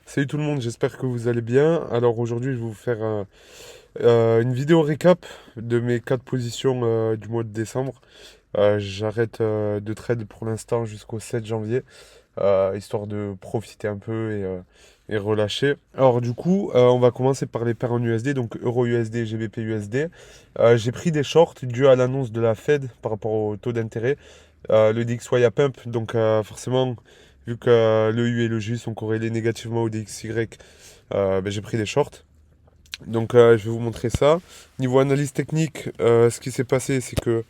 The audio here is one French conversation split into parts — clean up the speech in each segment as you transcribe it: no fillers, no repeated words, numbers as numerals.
Salut tout le monde, j'espère que vous allez bien. Alors aujourd'hui, je vais vous faire une vidéo récap de mes 4 positions du mois de décembre. J'arrête de trade pour l'instant jusqu'au 7 janvier, histoire de profiter un peu et relâcher. Alors du coup, on va commencer par les paires en USD, donc Euro USD, GBP USD. J'ai pris des shorts dû à l'annonce de la Fed par rapport au taux d'intérêt. Le DXY a pump, donc forcément, vu que le U et le J sont corrélés négativement au DXY, ben, j'ai pris des shorts. Donc je vais vous montrer ça. Niveau analyse technique, ce qui s'est passé, c'est que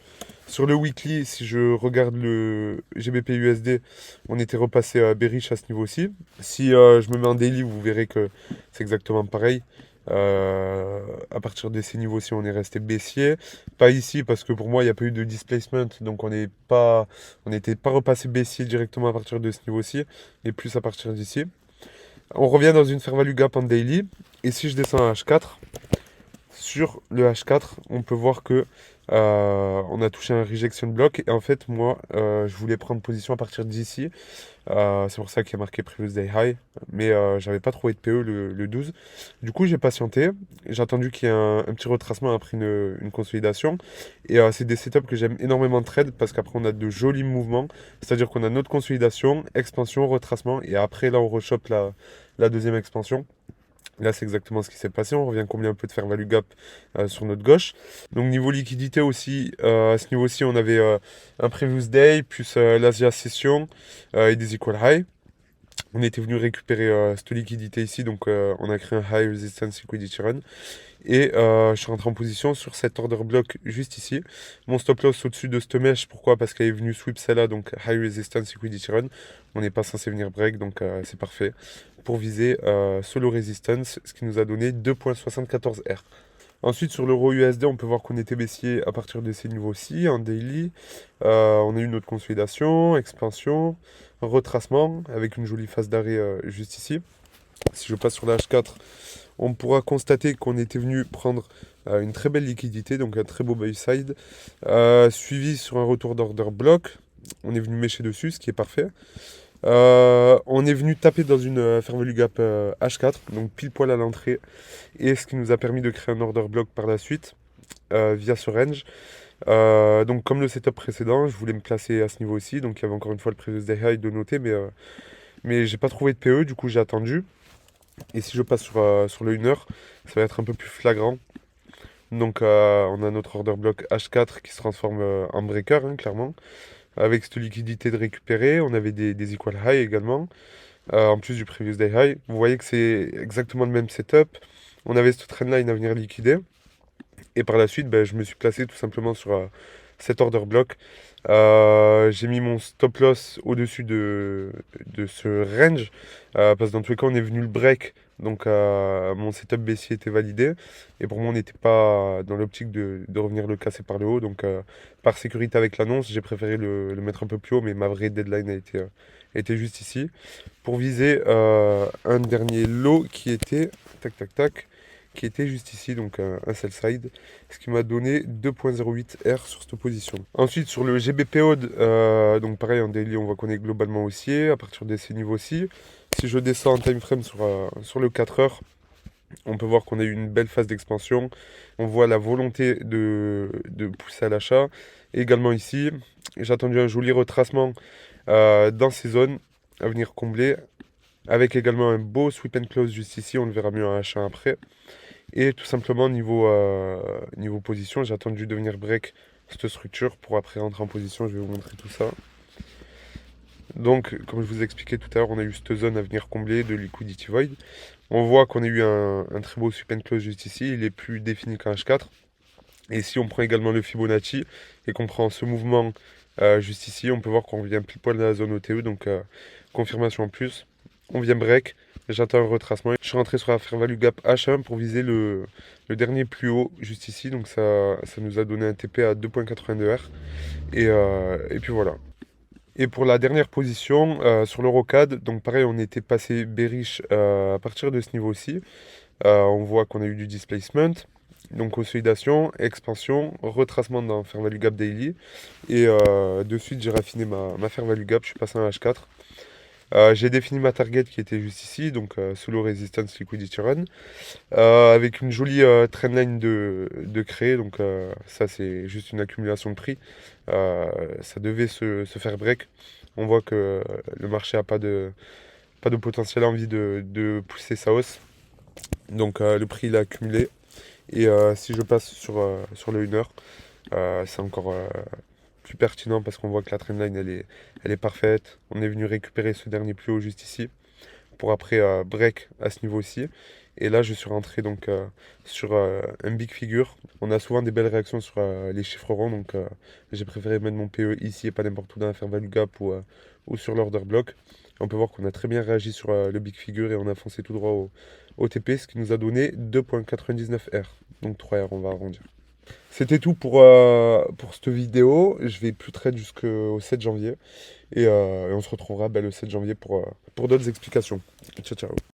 sur le weekly, si je regarde le GBP USD, on était repassé bearish à ce niveau-ci. Si je me mets en daily, vous verrez que c'est exactement pareil. À partir de ces niveaux-ci, on est resté baissier. Pas ici, parce que pour moi, il n'y a pas eu de displacement, donc on n'était pas repassé baissier directement à partir de ce niveau-ci, mais plus à partir d'ici. On revient dans une fair value gap en daily. Et si je descends à H4, sur le H4, on peut voir que on a touché un rejection block. Et en fait, moi, je voulais prendre position à partir d'ici. C'est pour ça qu'il y a marqué Previous Day High. Mais j'avais pas trouvé de PE le 12. Du coup, j'ai patienté. J'ai attendu qu'il y ait un petit retracement après une consolidation. Et c'est des setups que j'aime énormément de trade parce qu'après, on a de jolis mouvements. C'est-à-dire qu'on a notre consolidation, expansion, retracement. Et après, là, on rechoppe la deuxième expansion. Là, c'est exactement ce qui s'est passé. On revient combler un peu de fair value gap sur notre gauche. Donc, niveau liquidité aussi, à ce niveau-ci, on avait un previous day, plus l'Asia Session et des equal high. On était venu récupérer cette liquidité ici, donc on a créé un high resistance liquidity run. Et je suis rentré en position sur cet order block juste ici. Mon stop loss au-dessus de cette mèche, pourquoi? Parce qu'elle est venue sweep celle-là, donc high resistance liquidity run. On n'est pas censé venir break, donc c'est parfait. Pour viser solo resistance, ce qui nous a donné 2,74 R. Ensuite, sur l'euro USD, on peut voir qu'on était baissier à partir de ces niveaux-ci, en daily. On a eu notre consolidation, expansion, retracement, avec une jolie phase d'arrêt juste ici. Si je passe sur la H4, on pourra constater qu'on était venu prendre une très belle liquidité, donc un très beau buy side, suivi sur un retour d'order block. On est venu mêcher dessus, ce qui est parfait. On est venu taper dans une fair value gap H4, donc pile poil à l'entrée, et ce qui nous a permis de créer un order block par la suite via ce range. Donc comme le setup précédent, je voulais me placer à ce niveau aussi, donc il y avait encore une fois le previous day high de noter, mais j'ai pas trouvé de PE, du coup j'ai attendu. Et si je passe sur le 1 heure, ça va être un peu plus flagrant. Donc on a notre order block H4 qui se transforme en breaker, hein, clairement. Avec cette liquidité de récupérer, on avait des equal high également, en plus du previous day high. Vous voyez que c'est exactement le même setup. On avait cette trendline à venir liquider. Et par la suite, ben, je me suis placé tout simplement sur cet order block. J'ai mis mon stop loss au-dessus de ce range, parce que dans tous les cas, on est venu le break. Donc mon setup baissier était validé. Et pour moi, on n'était pas dans l'optique de revenir le casser par le haut. Donc par sécurité avec l'annonce, j'ai préféré le mettre un peu plus haut. Mais ma vraie deadline a été juste ici. Pour viser un dernier lot qui était... Tac, tac, tac, qui était juste ici, donc un sell side, ce qui m'a donné 2,08 R sur cette position. Ensuite, sur le GBP Odd, donc pareil, en daily, on voit qu'on est globalement haussier, à partir de ces niveaux-ci. Si je descends en time frame sur le 4 heures, on peut voir qu'on a eu une belle phase d'expansion. On voit la volonté de pousser à l'achat. Également ici, j'ai attendu un joli retracement dans ces zones à venir combler, avec également un beau sweep and close juste ici, on le verra mieux en H1 après. Et tout simplement, niveau position, j'ai attendu de venir break cette structure pour après rentrer en position. Je vais vous montrer tout ça. Donc, comme je vous ai expliqué tout à l'heure, on a eu cette zone à venir combler de liquidity void. On voit qu'on a eu un très beau sweep and close juste ici. Il est plus défini qu'un H4. Et si on prend également le Fibonacci et qu'on prend ce mouvement juste ici, on peut voir qu'on vient pile poil dans la zone OTE. Donc, confirmation en plus. On vient break. J'attends un retracement. Je suis rentré sur la fair value gap H1 pour viser le dernier plus haut juste ici. Donc ça nous a donné un TP à 2,82 R. Et puis voilà. Et pour la dernière position sur l'Eurocad, donc pareil, on était passé bearish à partir de ce niveau-ci. On voit qu'on a eu du displacement. Donc consolidation, expansion, retracement dans fair value gap daily. Et de suite, j'ai raffiné ma fair value gap. Je suis passé à H4. J'ai défini ma target qui était juste ici, donc sous low resistance liquidity run, avec une jolie trendline de créer, donc ça c'est juste une accumulation de prix. Ça devait se faire break. On voit que le marché n'a pas de potentiel envie de pousser sa hausse. Donc le prix il a accumulé. Et si je passe sur le 1 heure, c'est encore plus pertinent parce qu'on voit que la trendline elle est parfaite. On est venu récupérer ce dernier plus haut juste ici pour après break à ce niveau-ci. Et là, je suis rentré donc sur un big figure. On a souvent des belles réactions sur les chiffres ronds, donc j'ai préféré mettre mon PE ici et pas n'importe où dans la fair value gap ou sur l'order block. On peut voir qu'on a très bien réagi sur le big figure et on a foncé tout droit au TP, ce qui nous a donné 2,99 R. Donc 3 R, on va arrondir. C'était tout pour cette vidéo. Je vais plus trade jusqu'au 7 janvier. Et on se retrouvera le 7 janvier pour d'autres explications. Ciao, ciao.